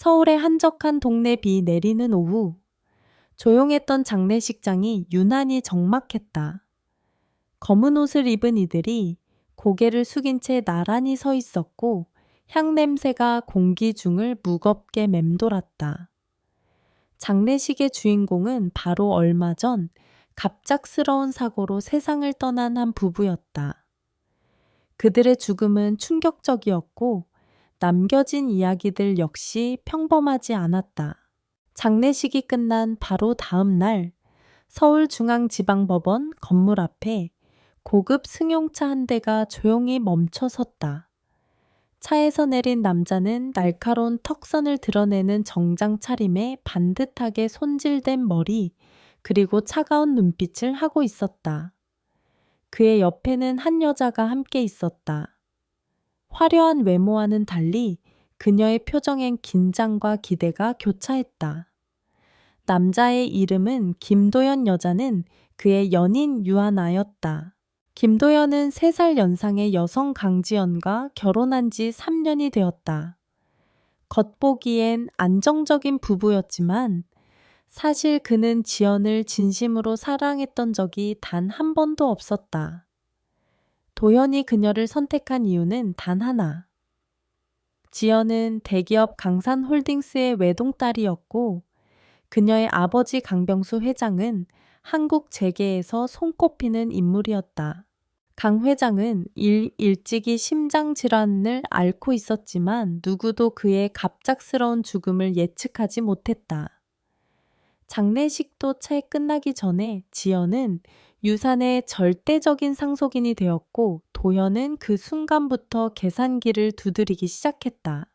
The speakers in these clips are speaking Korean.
서울의 한적한 동네 비 내리는 오후, 조용했던 장례식장이 유난히 적막했다. 검은 옷을 입은 이들이 고개를 숙인 채 나란히 서 있었고 향냄새가 공기 중을 무겁게 맴돌았다. 장례식의 주인공은 바로 얼마 전 갑작스러운 사고로 세상을 떠난 한 부부였다. 그들의 죽음은 충격적이었고 남겨진 이야기들 역시 평범하지 않았다. 장례식이 끝난 바로 다음 날 서울중앙지방법원 건물 앞에 고급 승용차 한 대가 조용히 멈춰 섰다. 차에서 내린 남자는 날카로운 턱선을 드러내는 정장 차림에 반듯하게 손질된 머리, 그리고 차가운 눈빛을 하고 있었다. 그의 옆에는 한 여자가 함께 있었다. 화려한 외모와는 달리 그녀의 표정엔 긴장과 기대가 교차했다. 남자의 이름은 김도연, 여자는 그의 연인 유하나였다. 김도연은 3살 연상의 여성 강지연과 결혼한 지 3년이 되었다. 겉보기엔 안정적인 부부였지만 사실 그는 지연을 진심으로 사랑했던 적이 단 한 번도 없었다. 도연이 그녀를 선택한 이유는 단 하나. 지연은 대기업 강산홀딩스의 외동딸이었고 그녀의 아버지 강병수 회장은 한국 재계에서 손꼽히는 인물이었다. 강 회장은 일찍이 심장질환을 앓고 있었지만 누구도 그의 갑작스러운 죽음을 예측하지 못했다. 장례식도 채 끝나기 전에 지연은 유산의 절대적인 상속인이 되었고 도연은 그 순간부터 계산기를 두드리기 시작했다.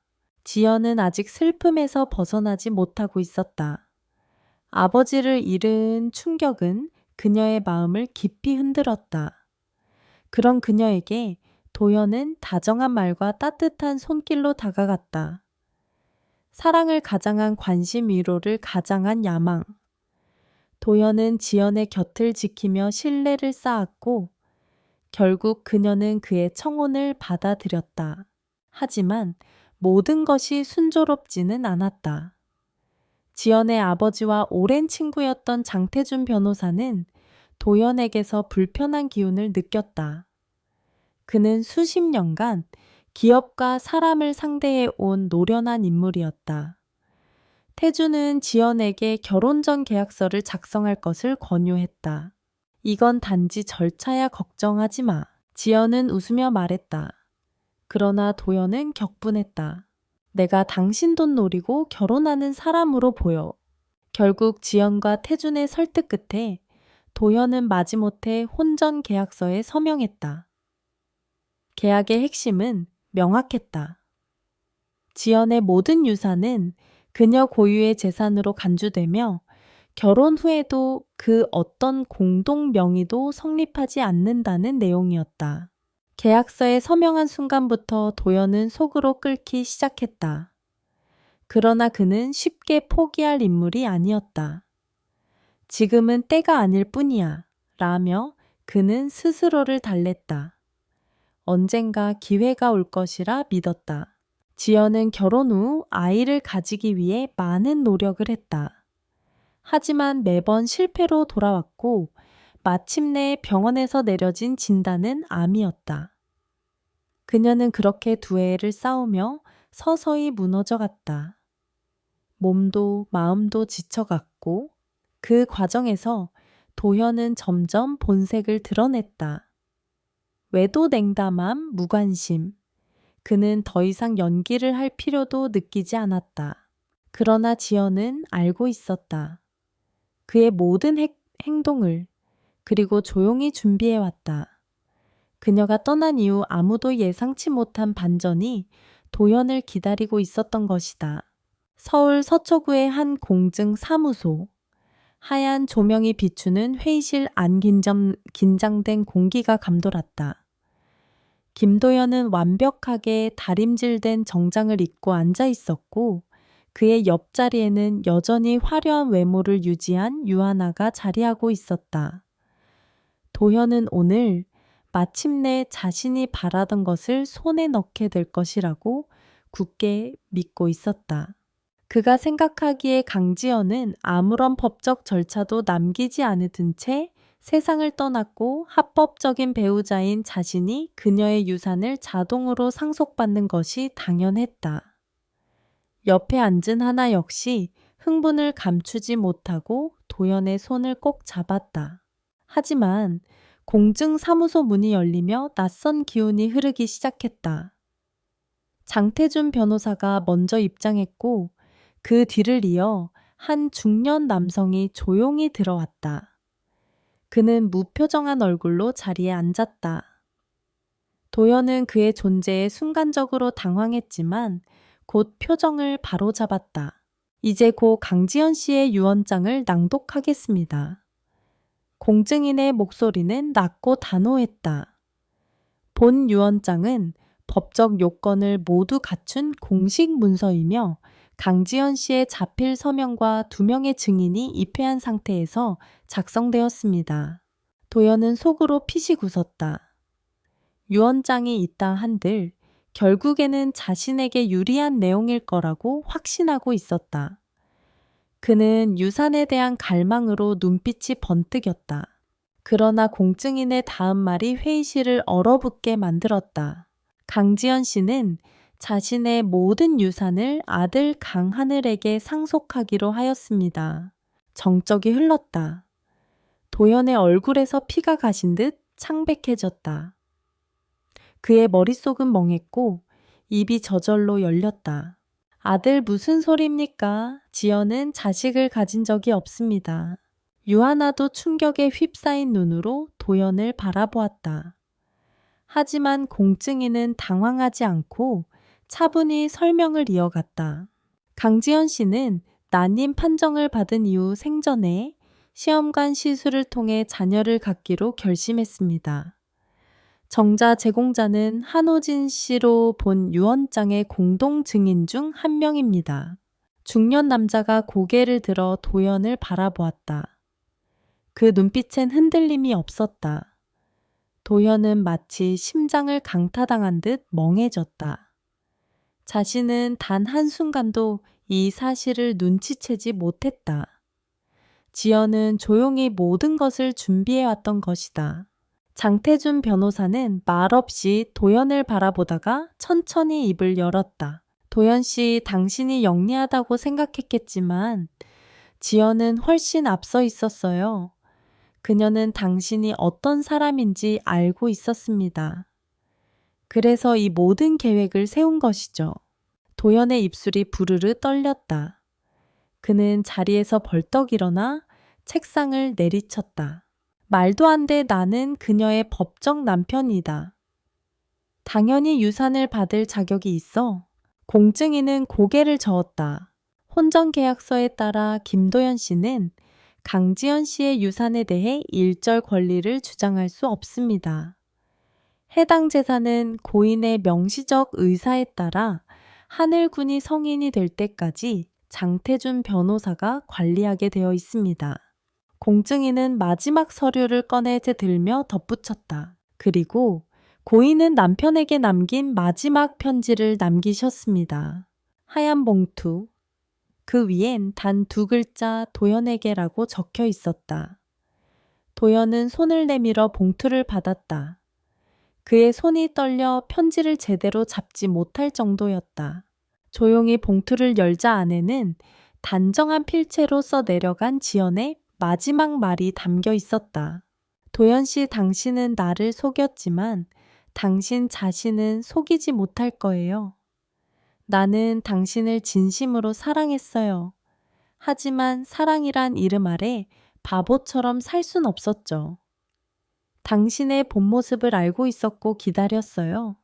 지연은 아직 슬픔에서 벗어나지 못하고 있었다. 아버지를 잃은 충격은 그녀의 마음을 깊이 흔들었다. 그런 그녀에게 도연은 다정한 말과 따뜻한 손길로 다가갔다. 사랑을 가장한 관심, 위로를 가장한 야망. 도연은 지연의 곁을 지키며 신뢰를 쌓았고 결국 그녀는 그의 청혼을 받아들였다. 하지만 모든 것이 순조롭지는 않았다. 지연의 아버지와 오랜 친구였던 장태준 변호사는 도연에게서 불편한 기운을 느꼈다. 그는 수십 년간 기업과 사람을 상대해 온 노련한 인물이었다. 태준은 지연에게 결혼 전 계약서를 작성할 것을 권유했다. 이건 단지 절차야, 걱정하지 마. 지연은 웃으며 말했다. 그러나 도연은 격분했다. 내가 당신 돈 노리고 결혼하는 사람으로 보여. 결국 지연과 태준의 설득 끝에 도연은 마지못해 혼전 계약서에 서명했다. 계약의 핵심은 명확했다. 지연의 모든 유산은 그녀 고유의 재산으로 간주되며 결혼 후에도 그 어떤 공동 명의도 성립하지 않는다는 내용이었다. 계약서에 서명한 순간부터 도연은 속으로 끓기 시작했다. 그러나 그는 쉽게 포기할 인물이 아니었다. 지금은 때가 아닐 뿐이야 라며 그는 스스로를 달랬다. 언젠가 기회가 올 것이라 믿었다. 지연은 결혼 후 아이를 가지기 위해 많은 노력을 했다. 하지만 매번 실패로 돌아왔고 마침내 병원에서 내려진 진단은 암이었다. 그녀는 그렇게 두 해를 싸우며 서서히 무너져갔다. 몸도 마음도 지쳐갔고 그 과정에서 도현은 점점 본색을 드러냈다. 외도 냉담함, 무관심. 그는 더 이상 연기를 할 필요도 느끼지 않았다. 그러나 지연은 알고 있었다. 그의 모든 행동을, 그리고 조용히 준비해왔다. 그녀가 떠난 이후 아무도 예상치 못한 반전이 도연을 기다리고 있었던 것이다. 서울 서초구의 한 공증 사무소. 하얀 조명이 비추는 회의실 안 긴장된 공기가 감돌았다. 김도연은 완벽하게 다림질된 정장을 입고 앉아 있었고 그의 옆자리에는 여전히 화려한 외모를 유지한 유하나가 자리하고 있었다. 도연은 오늘 마침내 자신이 바라던 것을 손에 넣게 될 것이라고 굳게 믿고 있었다. 그가 생각하기에 강지연은 아무런 법적 절차도 남기지 않은 채 세상을 떠났고 합법적인 배우자인 자신이 그녀의 유산을 자동으로 상속받는 것이 당연했다. 옆에 앉은 하나 역시 흥분을 감추지 못하고 도연의 손을 꼭 잡았다. 하지만 공증사무소 문이 열리며 낯선 기운이 흐르기 시작했다. 장태준 변호사가 먼저 입장했고 그 뒤를 이어 한 중년 남성이 조용히 들어왔다. 그는 무표정한 얼굴로 자리에 앉았다. 도연은 그의 존재에 순간적으로 당황했지만 곧 표정을 바로잡았다. 이제 고 강지연 씨의 유언장을 낭독하겠습니다. 공증인의 목소리는 낮고 단호했다. 본 유언장은 법적 요건을 모두 갖춘 공식 문서이며 강지연 씨의 자필 서명과 2명의 증인이 입회한 상태에서 작성되었습니다. 도연은 속으로 피식 웃었다. 유언장이 있다 한들 결국에는 자신에게 유리한 내용일 거라고 확신하고 있었다. 그는 유산에 대한 갈망으로 눈빛이 번뜩였다. 그러나 공증인의 다음 말이 회의실을 얼어붙게 만들었다. 강지연 씨는 자신의 모든 유산을 아들 강하늘에게 상속하기로 하였습니다. 정적이 흘렀다. 도연의 얼굴에서 피가 가신 듯 창백해졌다. 그의 머릿속은 멍했고 입이 저절로 열렸다. 아들 무슨 소리입니까? 지연은 자식을 가진 적이 없습니다. 유하나도 충격에 휩싸인 눈으로 도연을 바라보았다. 하지만 공증인은 당황하지 않고 차분히 설명을 이어갔다. 강지연 씨는 난임 판정을 받은 이후 생전에 시험관 시술을 통해 자녀를 갖기로 결심했습니다. 정자 제공자는 한호진 씨로 본 유언장의 공동 증인 중 한 명입니다. 중년 남자가 고개를 들어 도연을 바라보았다. 그 눈빛엔 흔들림이 없었다. 도연은 마치 심장을 강타당한 듯 멍해졌다. 자신은 단 한순간도 이 사실을 눈치채지 못했다. 지연은 조용히 모든 것을 준비해왔던 것이다. 장태준 변호사는 말없이 도연을 바라보다가 천천히 입을 열었다. 도연 씨, 당신이 영리하다고 생각했겠지만 지연은 훨씬 앞서 있었어요. 그녀는 당신이 어떤 사람인지 알고 있었습니다. 그래서 이 모든 계획을 세운 것이죠. 도연의 입술이 부르르 떨렸다. 그는 자리에서 벌떡 일어나 책상을 내리쳤다. 말도 안 돼, 나는 그녀의 법적 남편이다. 당연히 유산을 받을 자격이 있어. 공증인은 고개를 저었다. 혼전계약서에 따라 김도연 씨는 강지연 씨의 유산에 대해 일절 권리를 주장할 수 없습니다. 해당 재산은 고인의 명시적 의사에 따라 하늘군이 성인이 될 때까지 장태준 변호사가 관리하게 되어 있습니다. 공증인은 마지막 서류를 꺼내 들며 덧붙였다. 그리고 고인은 남편에게 남긴 마지막 편지를 남기셨습니다. 하얀 봉투. 그 위엔 단 2글자 도연에게라고 적혀 있었다. 도연은 손을 내밀어 봉투를 받았다. 그의 손이 떨려 편지를 제대로 잡지 못할 정도였다. 조용히 봉투를 열자 안에는 단정한 필체로 써 내려간 지연의 마지막 말이 담겨 있었다. 도연 씨, 당신은 나를 속였지만 당신 자신은 속이지 못할 거예요. 나는 당신을 진심으로 사랑했어요. 하지만 사랑이란 이름 아래 바보처럼 살 순 없었죠. 당신의 본 모습을 알고 있었고 기다렸어요.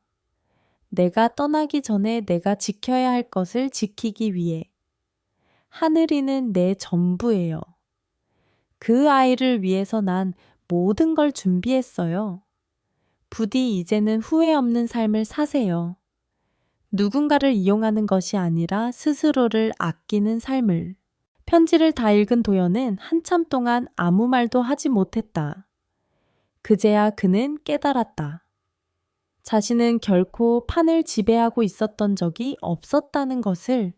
내가 떠나기 전에 내가 지켜야 할 것을 지키기 위해. 하늘이는 내 전부예요. 그 아이를 위해서 난 모든 걸 준비했어요. 부디 이제는 후회 없는 삶을 사세요. 누군가를 이용하는 것이 아니라 스스로를 아끼는 삶을. 편지를 다 읽은 도연은 한참 동안 아무 말도 하지 못했다. 그제야 그는 깨달았다. 자신은 결코 판을 지배하고 있었던 적이 없었다는 것을.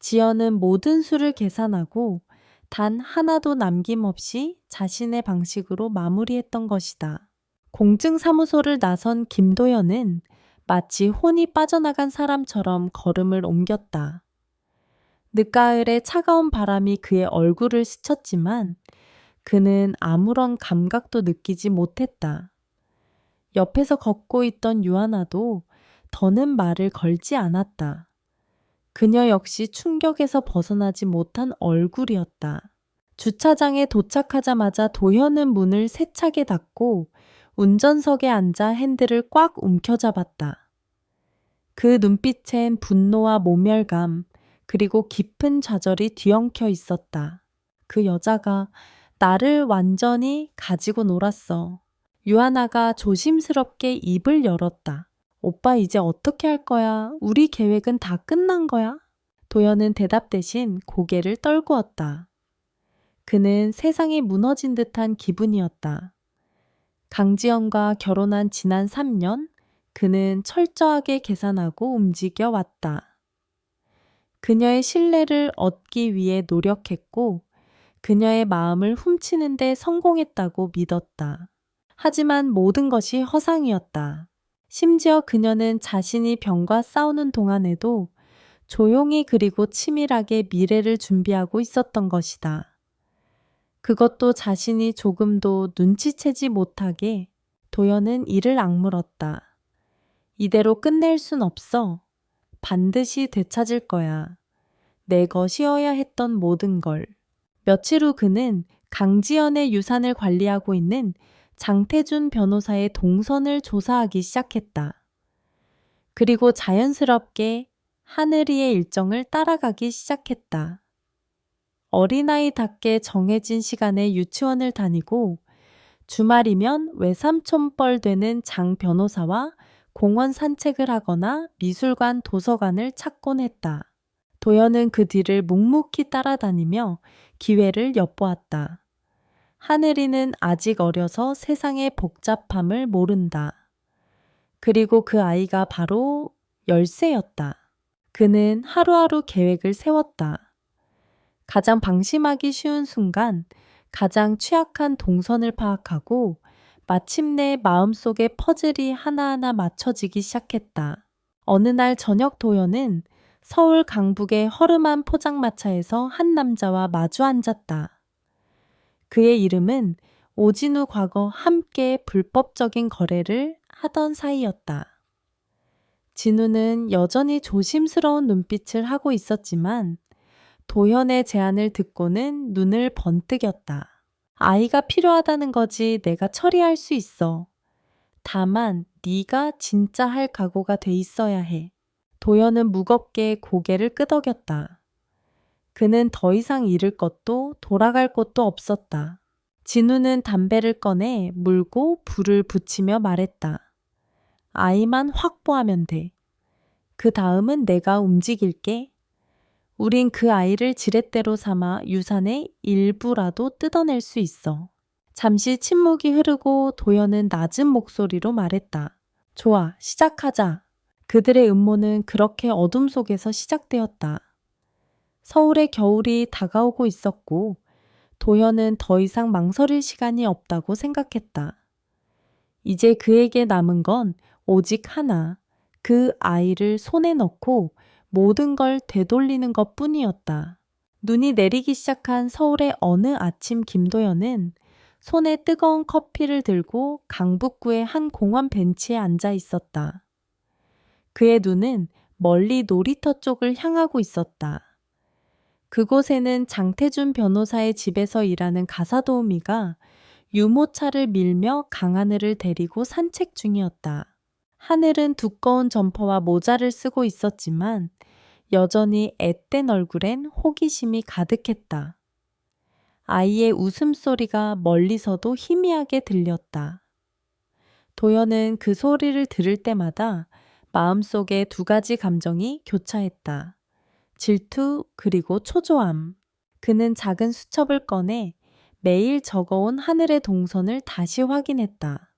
지연은 모든 수를 계산하고 단 하나도 남김없이 자신의 방식으로 마무리했던 것이다. 공증사무소를 나선 김도연은 마치 혼이 빠져나간 사람처럼 걸음을 옮겼다. 늦가을의 차가운 바람이 그의 얼굴을 스쳤지만 그는 아무런 감각도 느끼지 못했다. 옆에서 걷고 있던 유하나도 더는 말을 걸지 않았다. 그녀 역시 충격에서 벗어나지 못한 얼굴이었다. 주차장에 도착하자마자 도현은 문을 세차게 닫고 운전석에 앉아 핸들을 꽉 움켜잡았다. 그 눈빛엔 분노와 모멸감, 그리고 깊은 좌절이 뒤엉켜 있었다. 그 여자가 나를 완전히 가지고 놀았어. 유하나가 조심스럽게 입을 열었다. 오빠 이제 어떻게 할 거야? 우리 계획은 다 끝난 거야? 도연은 대답 대신 고개를 떨구었다. 그는 세상이 무너진 듯한 기분이었다. 강지연과 결혼한 지난 3년, 그는 철저하게 계산하고 움직여 왔다. 그녀의 신뢰를 얻기 위해 노력했고, 그녀의 마음을 훔치는 데 성공했다고 믿었다. 하지만 모든 것이 허상이었다. 심지어 그녀는 자신이 병과 싸우는 동안에도 조용히 그리고 치밀하게 미래를 준비하고 있었던 것이다. 그것도 자신이 조금도 눈치채지 못하게 도연은 이를 악물었다. 이대로 끝낼 순 없어. 반드시 되찾을 거야. 내 것이어야 했던 모든 걸. 며칠 후 그는 강지연의 유산을 관리하고 있는 장태준 변호사의 동선을 조사하기 시작했다. 그리고 자연스럽게 하늘이의 일정을 따라가기 시작했다. 어린아이답게 정해진 시간에 유치원을 다니고 주말이면 외삼촌뻘 되는 장 변호사와 공원 산책을 하거나 미술관, 도서관을 찾곤 했다. 도연은 그 뒤를 묵묵히 따라다니며 기회를 엿보았다. 하늘이는 아직 어려서 세상의 복잡함을 모른다. 그리고 그 아이가 바로 열쇠였다. 그는 하루하루 계획을 세웠다. 가장 방심하기 쉬운 순간 가장 취약한 동선을 파악하고 마침내 마음속의 퍼즐이 하나하나 맞춰지기 시작했다. 어느 날 저녁 도연은 서울 강북의 허름한 포장마차에서 한 남자와 마주 앉았다. 그의 이름은 오진우 과거 함께 불법적인 거래를 하던 사이였다. 진우는 여전히 조심스러운 눈빛을 하고 있었지만 도현의 제안을 듣고는 눈을 번뜩였다. 아이가 필요하다는 거지 내가 처리할 수 있어. 다만 네가 진짜 할 각오가 돼 있어야 해. 도현은 무겁게 고개를 끄덕였다. 그는 더 이상 잃을 것도 돌아갈 곳도 없었다. 진우는 담배를 꺼내 물고 불을 붙이며 말했다. 아이만 확보하면 돼. 그 다음은 내가 움직일게. 우린 그 아이를 지렛대로 삼아 유산의 일부라도 뜯어낼 수 있어. 잠시 침묵이 흐르고 도연은 낮은 목소리로 말했다. 좋아, 시작하자. 그들의 음모는 그렇게 어둠 속에서 시작되었다. 서울의 겨울이 다가오고 있었고 도현은 더 이상 망설일 시간이 없다고 생각했다. 이제 그에게 남은 건 오직 하나, 그 아이를 손에 넣고 모든 걸 되돌리는 것 뿐이었다. 눈이 내리기 시작한 서울의 어느 아침 김도연은 손에 뜨거운 커피를 들고 강북구의 한 공원 벤치에 앉아 있었다. 그의 눈은 멀리 놀이터 쪽을 향하고 있었다. 그곳에는 장태준 변호사의 집에서 일하는 가사도우미가 유모차를 밀며 강하늘을 데리고 산책 중이었다. 하늘은 두꺼운 점퍼와 모자를 쓰고 있었지만 여전히 앳된 얼굴엔 호기심이 가득했다. 아이의 웃음소리가 멀리서도 희미하게 들렸다. 도연은 그 소리를 들을 때마다 마음속에 두 가지 감정이 교차했다. 질투 그리고 초조함. 그는 작은 수첩을 꺼내 매일 적어온 하늘의 동선을 다시 확인했다.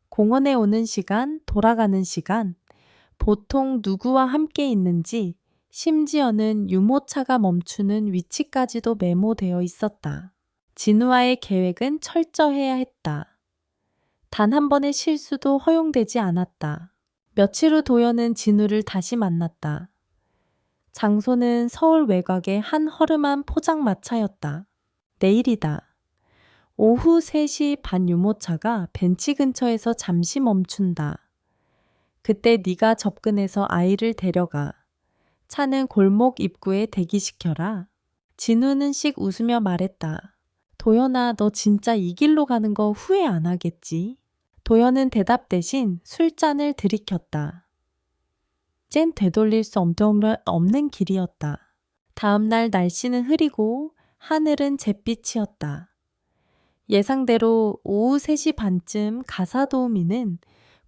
공원에 오는 시간, 돌아가는 시간, 보통 누구와 함께 있는지, 심지어는 유모차가 멈추는 위치까지도 메모되어 있었다. 진우와의 계획은 철저해야 했다. 단 한 번의 실수도 허용되지 않았다. 며칠 후 도연은 진우를 다시 만났다. 장소는 서울 외곽의 한 허름한 포장마차였다. 내일이다. 오후 3시 반 유모차가 벤치 근처에서 잠시 멈춘다. 그때 네가 접근해서 아이를 데려가. 차는 골목 입구에 대기시켜라. 진우는 씩 웃으며 말했다. 도연아, 너 진짜 이 길로 가는 거 후회 안 하겠지? 도연은 대답 대신 술잔을 들이켰다. 쟨 되돌릴 수 없는 길이었다. 다음 날 날씨는 흐리고 하늘은 잿빛이었다. 예상대로 오후 3시 반쯤 가사도우미는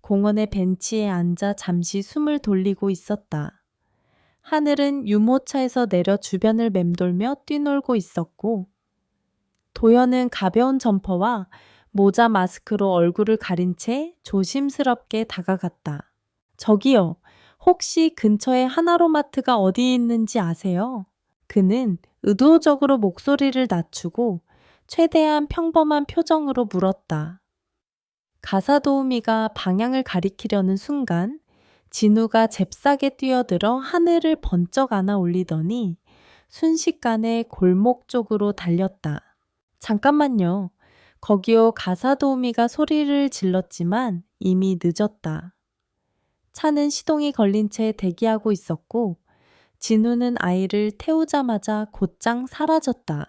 공원의 벤치에 앉아 잠시 숨을 돌리고 있었다. 하늘은 유모차에서 내려 주변을 맴돌며 뛰놀고 있었고 도연은 가벼운 점퍼와 모자 마스크로 얼굴을 가린 채 조심스럽게 다가갔다. 저기요, 혹시 근처에 하나로마트가 어디 있는지 아세요? 그는 의도적으로 목소리를 낮추고 최대한 평범한 표정으로 물었다. 가사도우미가 방향을 가리키려는 순간 진우가 잽싸게 뛰어들어 하늘을 번쩍 안아 올리더니 순식간에 골목 쪽으로 달렸다. 잠깐만요. 거기요. 가사도우미가 소리를 질렀지만 이미 늦었다. 차는 시동이 걸린 채 대기하고 있었고 진우는 아이를 태우자마자 곧장 사라졌다.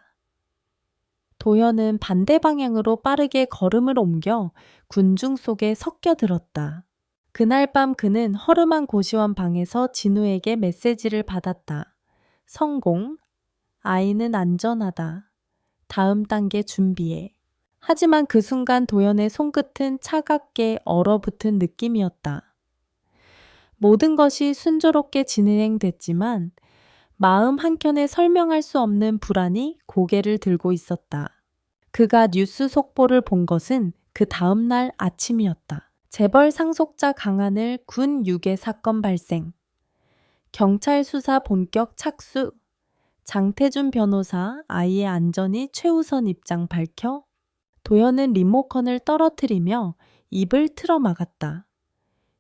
도연은 반대 방향으로 빠르게 걸음을 옮겨 군중 속에 섞여들었다. 그날 밤 그는 허름한 고시원 방에서 진우에게 메시지를 받았다. 성공. 아이는 안전하다. 다음 단계 준비해. 하지만 그 순간 도연의 손끝은 차갑게 얼어붙은 느낌이었다. 모든 것이 순조롭게 진행됐지만 마음 한켠에 설명할 수 없는 불안이 고개를 들고 있었다. 그가 뉴스 속보를 본 것은 그 다음 날 아침이었다. 재벌 상속자 강한을 군 유괴 사건 발생. 경찰 수사 본격 착수. 장태준 변호사 아이의 안전이 최우선 입장 밝혀 도연은 리모컨을 떨어뜨리며 입을 틀어막았다.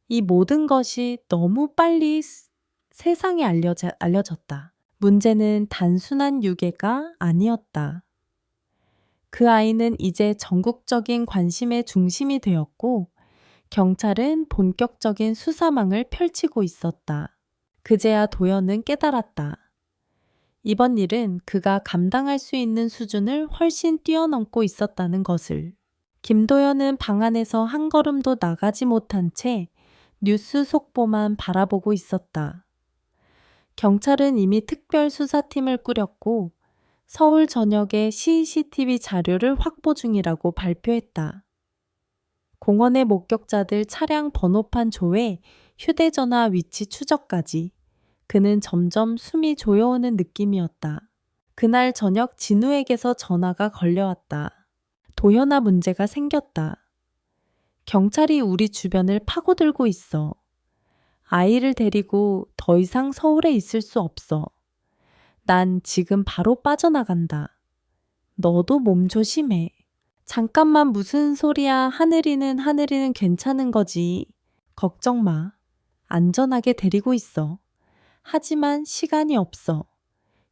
이 모든 것이 너무 빨리 세상에 알려졌다. 문제는 단순한 유괴가 아니었다. 그 아이는 이제 전국적인 관심의 중심이 되었고 경찰은 본격적인 수사망을 펼치고 있었다. 그제야 도연은 깨달았다. 이번 일은 그가 감당할 수 있는 수준을 훨씬 뛰어넘고 있었다는 것을. 김도연은 방 안에서 한 걸음도 나가지 못한 채 뉴스 속보만 바라보고 있었다. 경찰은 이미 특별수사팀을 꾸렸고 서울 전역의 CCTV 자료를 확보 중이라고 발표했다. 공원의 목격자들 차량 번호판 조회, 휴대전화 위치 추적까지 그는 점점 숨이 조여오는 느낌이었다. 그날 저녁 진우에게서 전화가 걸려왔다. 도연아, 문제가 생겼다. 경찰이 우리 주변을 파고들고 있어. 아이를 데리고 더 이상 서울에 있을 수 없어. 난 지금 바로 빠져나간다. 너도 몸 조심해. 잠깐만, 무슨 소리야. 하늘이는 괜찮은 거지. 걱정 마. 안전하게 데리고 있어. 하지만 시간이 없어.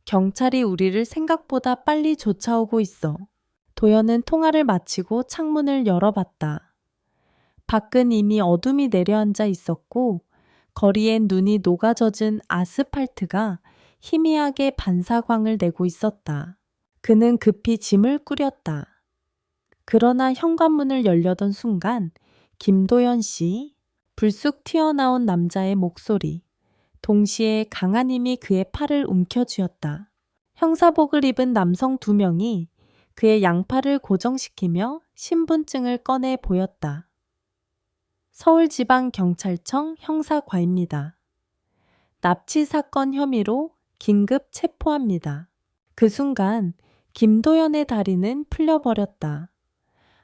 경찰이 우리를 생각보다 빨리 쫓아오고 있어. 도연은 통화를 마치고 창문을 열어봤다. 밖은 이미 어둠이 내려앉아 있었고 거리엔 눈이 녹아젖은 아스팔트가 희미하게 반사광을 내고 있었다. 그는 급히 짐을 꾸렸다. 그러나 현관문을 열려던 순간 김도연 씨, 불쑥 튀어나온 남자의 목소리, 동시에 강한 힘이 그의 팔을 움켜쥐었다. 형사복을 입은 남성 2명이 그의 양팔을 고정시키며 신분증을 꺼내 보였다. 서울지방경찰청 형사과입니다. 납치 사건 혐의로 긴급 체포합니다. 그 순간 김도연의 다리는 풀려버렸다.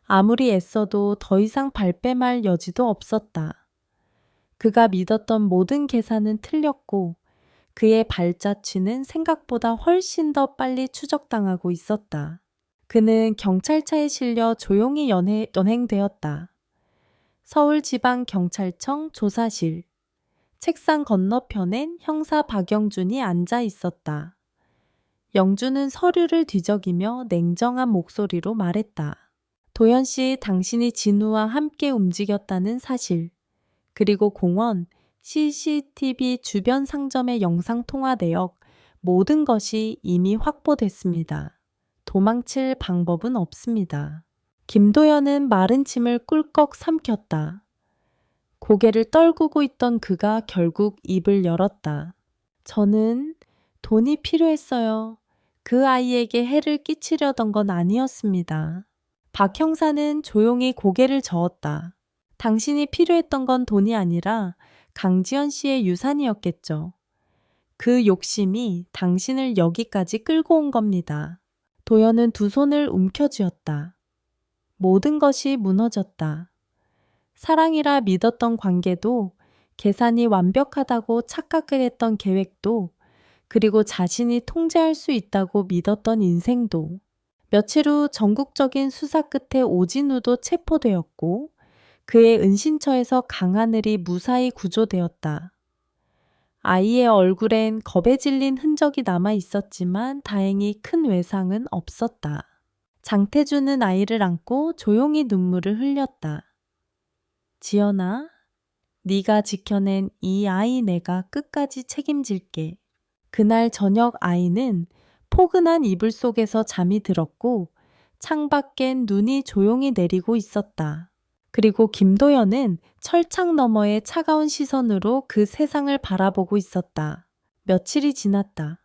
아무리 애써도 더 이상 발뺌할 여지도 없었다. 그가 믿었던 모든 계산은 틀렸고 그의 발자취는 생각보다 훨씬 더 빨리 추적당하고 있었다. 그는 경찰차에 실려 조용히 연행되었다. 서울지방경찰청 조사실. 책상 건너편엔 형사 박영준이 앉아 있었다. 영준은 서류를 뒤적이며 냉정한 목소리로 말했다. 도연 씨, 당신이 진우와 함께 움직였다는 사실, 그리고 공원, CCTV 주변 상점의 영상통화 내역, 모든 것이 이미 확보됐습니다. 도망칠 방법은 없습니다. 김도연은 마른 침을 꿀꺽 삼켰다. 고개를 떨구고 있던 그가 결국 입을 열었다. 저는 돈이 필요했어요. 그 아이에게 해를 끼치려던 건 아니었습니다. 박 형사는 조용히 고개를 저었다. 당신이 필요했던 건 돈이 아니라 강지연 씨의 유산이었겠죠. 그 욕심이 당신을 여기까지 끌고 온 겁니다. 도연은 두 손을 움켜쥐었다. 모든 것이 무너졌다. 사랑이라 믿었던 관계도, 계산이 완벽하다고 착각했던 계획도, 그리고 자신이 통제할 수 있다고 믿었던 인생도. 며칠 후 전국적인 수사 끝에 오진우도 체포되었고 그의 은신처에서 강하늘이 무사히 구조되었다. 아이의 얼굴엔 겁에 질린 흔적이 남아 있었지만 다행히 큰 외상은 없었다. 장태주는 아이를 안고 조용히 눈물을 흘렸다. 지연아, 네가 지켜낸 이 아이 내가 끝까지 책임질게. 그날 저녁 아이는 포근한 이불 속에서 잠이 들었고 창밖엔 눈이 조용히 내리고 있었다. 그리고 김도연은 철창 너머의 차가운 시선으로 그 세상을 바라보고 있었다. 며칠이 지났다.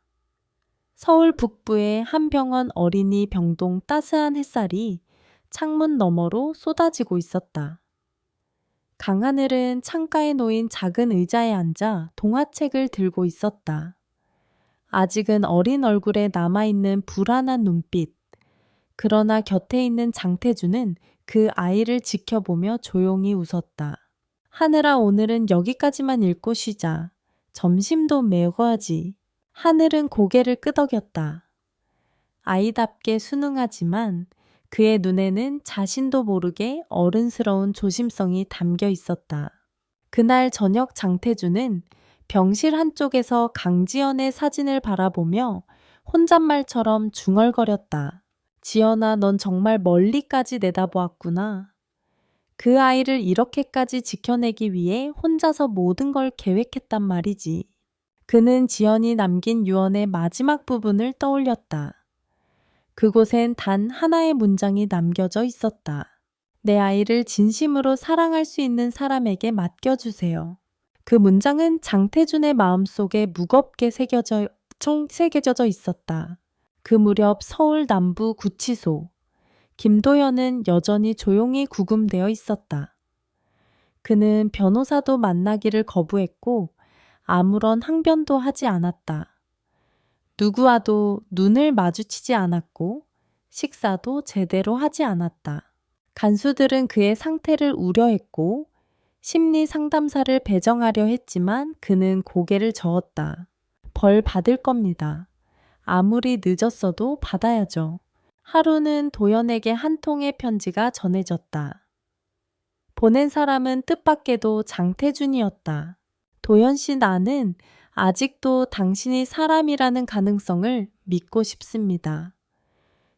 서울 북부의 한 병원 어린이 병동 따스한 햇살이 창문 너머로 쏟아지고 있었다. 강하늘은 창가에 놓인 작은 의자에 앉아 동화책을 들고 있었다. 아직은 어린 얼굴에 남아있는 불안한 눈빛. 그러나 곁에 있는 장태주는 그 아이를 지켜보며 조용히 웃었다. 하늘아, 오늘은 여기까지만 읽고 쉬자. 점심도 먹어야지. 하늘은 고개를 끄덕였다. 아이답게 순응하지만 그의 눈에는 자신도 모르게 어른스러운 조심성이 담겨 있었다. 그날 저녁 장태주는 병실 한쪽에서 강지연의 사진을 바라보며 혼잣말처럼 중얼거렸다. 지연아, 넌 정말 멀리까지 내다보았구나. 그 아이를 이렇게까지 지켜내기 위해 혼자서 모든 걸 계획했단 말이지. 그는 지연이 남긴 유언의 마지막 부분을 떠올렸다. 그곳엔 단 하나의 문장이 남겨져 있었다. 내 아이를 진심으로 사랑할 수 있는 사람에게 맡겨주세요. 그 문장은 장태준의 마음속에 무겁게 새겨져 있었다. 그 무렵 서울 남부 구치소. 김도연은 여전히 조용히 구금되어 있었다. 그는 변호사도 만나기를 거부했고 아무런 항변도 하지 않았다. 누구와도 눈을 마주치지 않았고 식사도 제대로 하지 않았다. 간수들은 그의 상태를 우려했고 심리 상담사를 배정하려 했지만 그는 고개를 저었다. 벌 받을 겁니다. 아무리 늦었어도 받아야죠. 하루는 도연에게 한 통의 편지가 전해졌다. 보낸 사람은 뜻밖에도 장태준이었다. 도연 씨, 나는 아직도 당신이 사람이라는 가능성을 믿고 싶습니다.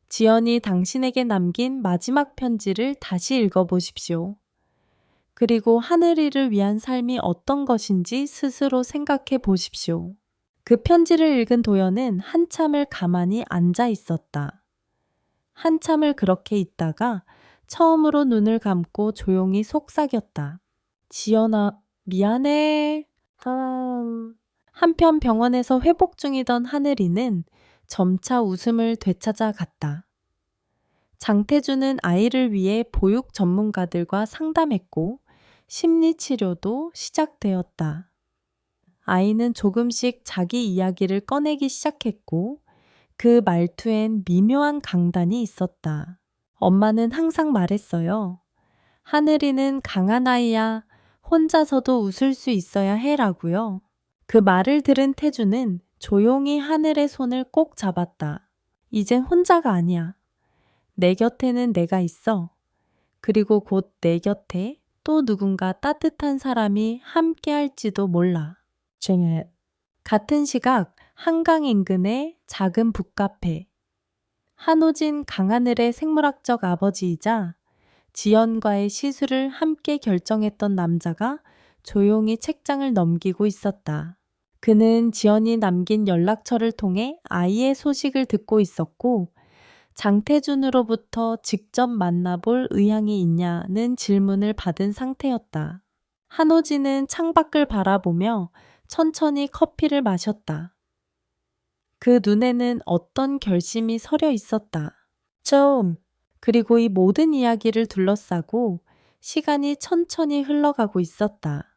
지연이 당신에게 남긴 마지막 편지를 다시 읽어보십시오. 그리고 하늘이를 위한 삶이 어떤 것인지 스스로 생각해 보십시오. 그 편지를 읽은 도연은 한참을 가만히 앉아 있었다. 한참을 그렇게 있다가 처음으로 눈을 감고 조용히 속삭였다. 지연아, 미안해. 한편 병원에서 회복 중이던 하늘이는 점차 웃음을 되찾아 갔다. 장태주는 아이를 위해 보육 전문가들과 상담했고 심리치료도 시작되었다. 아이는 조금씩 자기 이야기를 꺼내기 시작했고 그 말투엔 미묘한 강단이 있었다. 엄마는 항상 말했어요. 하늘이는 강한 아이야. 혼자서도 웃을 수 있어야 해라고요. 그 말을 들은 태주는 조용히 하늘의 손을 꼭 잡았다. 이젠 혼자가 아니야. 내 곁에는 내가 있어. 그리고 곧 내 곁에 또 누군가 따뜻한 사람이 함께 할지도 몰라. 쟁여. 같은 시각 한강 인근의 작은 북카페. 한호진 강하늘의 생물학적 아버지이자 지연과의 시술을 함께 결정했던 남자가 조용히 책장을 넘기고 있었다. 그는 지연이 남긴 연락처를 통해 아이의 소식을 듣고 있었고 장태준으로부터 직접 만나볼 의향이 있냐는 질문을 받은 상태였다. 한호진은 창밖을 바라보며 천천히 커피를 마셨다. 그 눈에는 어떤 결심이 서려 있었다. 그리고 이 모든 이야기를 둘러싸고 시간이 천천히 흘러가고 있었다.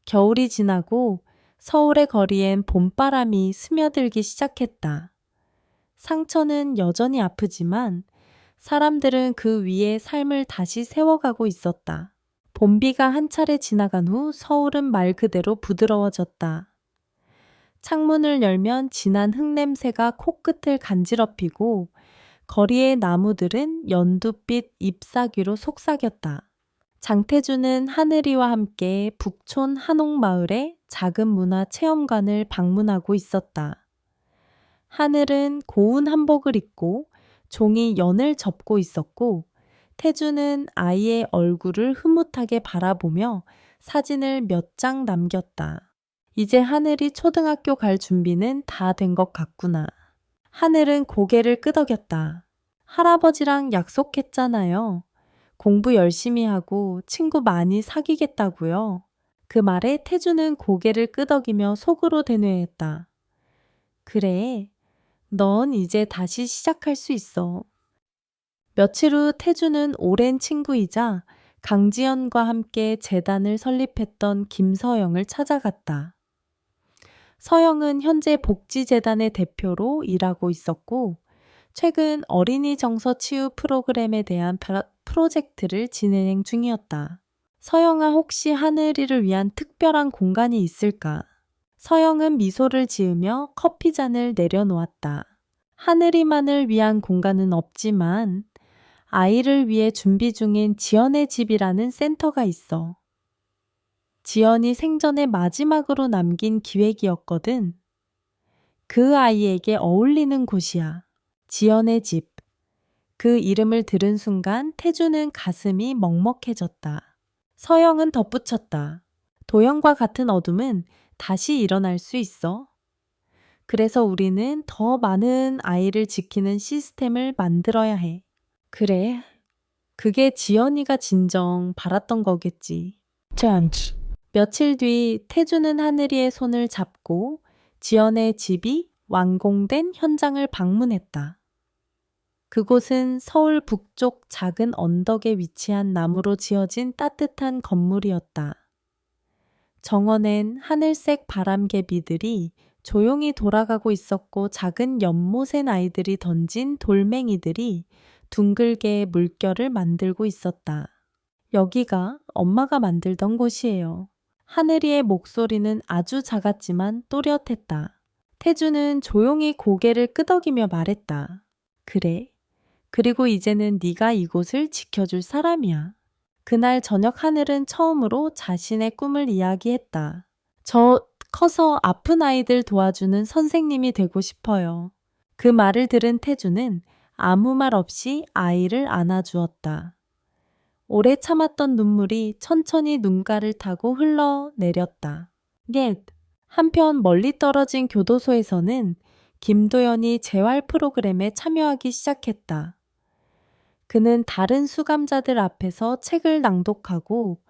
겨울이 지나고 서울의 거리엔 봄바람이 스며들기 시작했다. 상처는 여전히 아프지만 사람들은 그 위에 삶을 다시 세워가고 있었다. 봄비가 한 차례 지나간 후 서울은 말 그대로 부드러워졌다. 창문을 열면 진한 흙냄새가 코끝을 간지럽히고 거리의 나무들은 연두빛 잎사귀로 속삭였다. 장태주는 하늘이와 함께 북촌 한옥마을의 작은 문화체험관을 방문하고 있었다. 하늘은 고운 한복을 입고 종이 연을 접고 있었고 태주는 아이의 얼굴을 흐뭇하게 바라보며 사진을 몇 장 남겼다. 이제 하늘이 초등학교 갈 준비는 다 된 것 같구나. 하늘은 고개를 끄덕였다. 할아버지랑 약속했잖아요. 공부 열심히 하고 친구 많이 사귀겠다고요. 그 말에 태주는 고개를 끄덕이며 속으로 대뇌했다. 그래, 넌 이제 다시 시작할 수 있어. 며칠 후 태주는 오랜 친구이자 강지연과 함께 재단을 설립했던 김서영을 찾아갔다. 서영은 현재 복지재단의 대표로 일하고 있었고 최근 어린이 정서 치유 프로그램에 대한 프로젝트를 진행 중이었다. 서영아, 혹시 하늘이를 위한 특별한 공간이 있을까? 서영은 미소를 지으며 커피잔을 내려놓았다. 하늘이만을 위한 공간은 없지만 아이를 위해 준비 중인 지연의 집이라는 센터가 있어. 지연이 생전에 마지막으로 남긴 기획이었거든. 그 아이에게 어울리는 곳이야. 지연의 집. 그 이름을 들은 순간 태주는 가슴이 먹먹해졌다. 서영은 덧붙였다. 도영과 같은 어둠은 다시 일어날 수 있어. 그래서 우리는 더 많은 아이를 지키는 시스템을 만들어야 해. 그래. 그게 지연이가 진정 바랐던 거겠지. 며칠 뒤 태주는 하늘이의 손을 잡고 지연의 집이 완공된 현장을 방문했다. 그곳은 서울 북쪽 작은 언덕에 위치한 나무로 지어진 따뜻한 건물이었다. 정원엔 하늘색 바람개비들이 조용히 돌아가고 있었고 작은 연못엔 아이들이 던진 돌멩이들이 둥글게 물결을 만들고 있었다. 여기가 엄마가 만들던 곳이에요. 하늘이의 목소리는 아주 작았지만 또렷했다. 태주는 조용히 고개를 끄덕이며 말했다. 그래. 그리고 이제는 네가 이곳을 지켜줄 사람이야. 그날 저녁 하늘은 처음으로 자신의 꿈을 이야기했다. 저 커서 아픈 아이들 도와주는 선생님이 되고 싶어요. 그 말을 들은 태주는 아무 말 없이 아이를 안아주었다. 오래 참았던 눈물이 천천히 눈가를 타고 흘러내렸다. 한편 멀리 떨어진 교도소에서는 김도연이 재활 프로그램에 참여하기 시작했다. 그는 다른 수감자들 앞에서 책을 낭독하고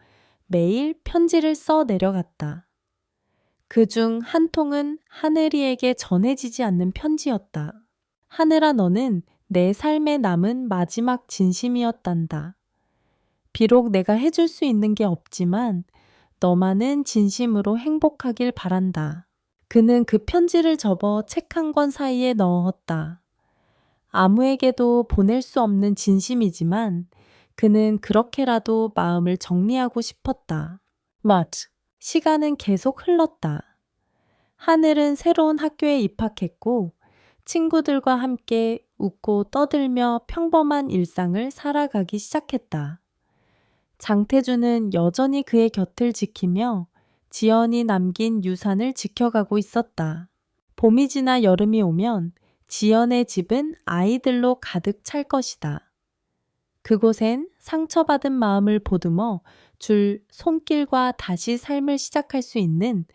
매일 편지를 써 내려갔다. 그중 한 통은 하늘이에게 전해지지 않는 편지였다. 하늘아, 너는 내 삶에 남은 마지막 진심이었단다. 비록 내가 해줄 수 있는 게 없지만 너만은 진심으로 행복하길 바란다. 그는 그 편지를 접어 책 한 권 사이에 넣었다. 아무에게도 보낼 수 없는 진심이지만 그는 그렇게라도 마음을 정리하고 싶었다. 시간은 계속 흘렀다. 하늘은 새로운 학교에 입학했고 친구들과 함께 웃고 떠들며 평범한 일상을 살아가기 시작했다. 장태주는 여전히 그의 곁을 지키며 지연이 남긴 유산을 지켜가고 있었다. 봄이 지나 여름이 오면 지연의 집은 아이들로 가득 찰 것이다. 그곳엔 상처받은 마음을 보듬어 줄 손길과 다시 삶을 시작할 수 있는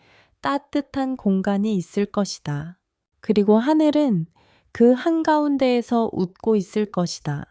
따뜻한 공간이 있을 것이다. 그리고 하늘은 그 한가운데에서 웃고 있을 것이다.